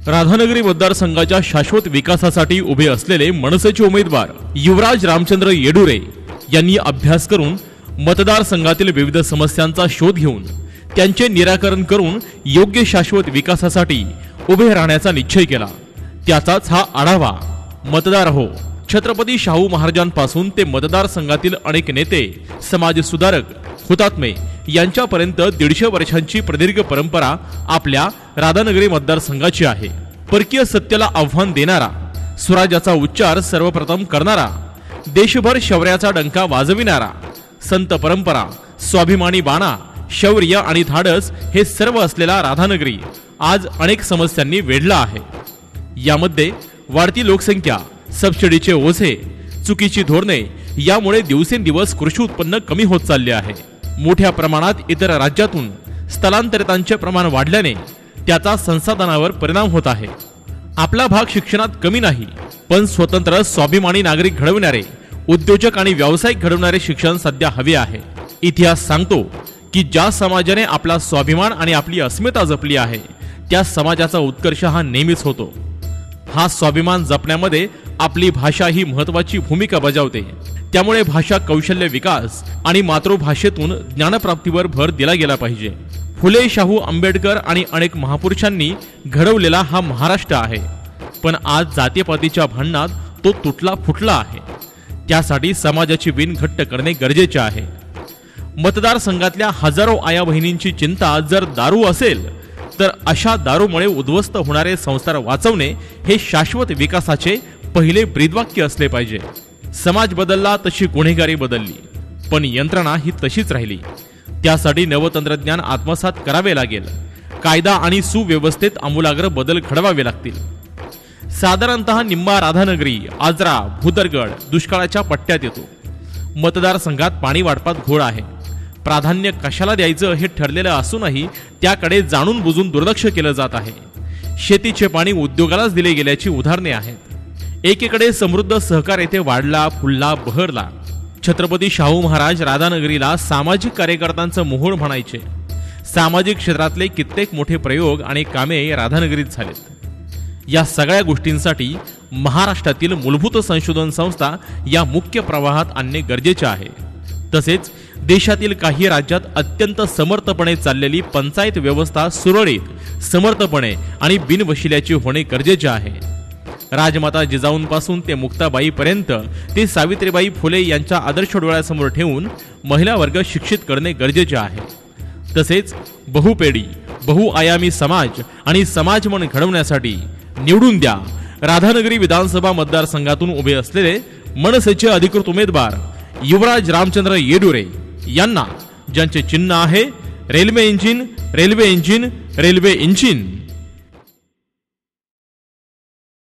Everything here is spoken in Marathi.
राधानगरी मतदारसंघाच्या शाश्वत विकासासाठी उभे असलेले मनसेचे उमेदवार युवराज रामचंद्र येडुरे यांनी अभ्यास करून मतदारसंघातील विविध समस्यांचा शोध घेऊन त्यांचे निराकरण करून योग्य शाश्वत विकासासाठी उभे राहण्याचा निश्चय केला। त्याचाच हा आढावा मतदार हो छत्रपती शाहू महाराजांपासून ते मतदारसंघातील अनेक नेते, समाजसुधारक, हुतात्मे यांच्यापर्यंत 150 वर्षांची प्रदीर्घ परंपरा आपल्या राधानगरी मतदारसंघाची आहे। परकीय सत्तेला आव्हान देणारा, स्वराज्याचा उच्चार सर्वप्रथम करणारा, देशभर शौर्याचा डंका वाजविणारा, संत परंपरा, स्वाभिमानी बाणा, शौर्य आणि धाडस हे सर्व असलेला राधानगरी आज अनेक समस्यांनी वेढला आहे। यामध्ये वाढती लोकसंख्या, सबसिडीचे ओझे, चुकीची धोरणे यामुळे दिवसेंदिवस कृषी उत्पन्न कमी होत चालले आहे। मोठ्या प्रमाणात इतर राज्यातून स्थलांतरितांचे प्रमाण वाढल्याने त्याचा संसाधनावर परिणाम होत आहे। आपला भाग शिक्षणात कमी नाही, पण स्वतंत्र स्वाभिमानी नागरिक घडविणारे, उद्योजक आणि व्यावसायिक घडवणारे शिक्षण सध्या हवे आहे। इतिहास सांगतो की ज्या समाजाने आपला स्वाभिमान आणि आपली अस्मिता जपली आहे त्या समाजाचा उत्कर्ष हा नेहमीच होतो। हा स्वाभिमान जपण्यामध्ये आपली भाषा ही महत्त्वाची भूमिका बजावते। त्यामुळे भाषा कौशल्य विकास आणि मातृभाषेतून ज्ञानप्राप्तीवर भर दिला गेला पाहिजे। फुले, शाहू, आंबेडकर आणि अनेक महापुरुषांनी घडवलेला हा महाराष्ट्र आहे, पण आज जातीपातीच्या भांडणात तो तुटला फुटला आहे। त्यासाठी समाजाची विण घट्ट करणे गरजेचे आहे। मतदारसंघातल्या हजारो आया बहिणींची चिंता जर दारू असेल तर अशा दारूमुळे उद्ध्वस्त होणारे संस्कार वाचवणे हे शाश्वत विकासाचे पहिले ब्रीदवाक्य असले पाहिजे। समाज बदलला तशी गुन्हेगारी बदलली, पण यंत्रणा ही तशीच राहिली। त्यासाठी नवतंत्रज्ञान आत्मसात करावे लागेल। कायदा आणि सुव्यवस्थेत आमूलाग्र बदल घडवावे लागतील। साधारणतः निम्मा राधानगरी, आजरा, भुदरगड दुष्काळाच्या पट्ट्यात येतो। मतदारसंघात पाणी वाटपात घोळ आहे। प्राधान्य कशाला द्यायचं हे ठरलेलं असूनही त्याकडे जाणून बुजून दुर्लक्ष केलं जात आहे। शेतीचे पाणी उद्योगालाच दिले गेल्याची उदाहरणे आहेत। एकीकडे समृद्ध सहकार येथे वाढला, फुलला, बहरला। छत्रपती शाहू महाराज राधानगरीला सामाजिक कार्यकर्त्यांचं मोहोळ म्हणायचे। सामाजिक क्षेत्रातले कित्येक मोठे प्रयोग आणि कामे राधानगरीत झालेत। या सगळ्या गोष्टींसाठी महाराष्ट्रातील मूलभूत संशोधन संस्था या मुख्य प्रवाहात आणणे गरजेचे आहे। तसेच देशातील काही राज्यात अत्यंत समर्थपणे चाललेली पंचायत व्यवस्था सुरळीत, समर्थपणे आणि बिनवशिल्याची होणे गरजेचे आहे। राजमाता जिजाऊंपासून ते मुक्ताबाईपर्यंत ते सावित्रीबाई फुले यांचा आदर्श डोळ्यासमोर ठेवून महिला वर्ग शिक्षित करणे गरजेचे आहे। तसेच बहुपेडी, बहुआयामी समाज आणि समाजमन घडवण्यासाठी निवडून द्या राधानगरी विधानसभा मतदारसंघातून उभे असलेले मनसेचे अधिकृत उमेदवार युवराज रामचंद्र येडुरे यांना, ज्यांचे चिन्ह आहे railway engine, railway engine, railway engine.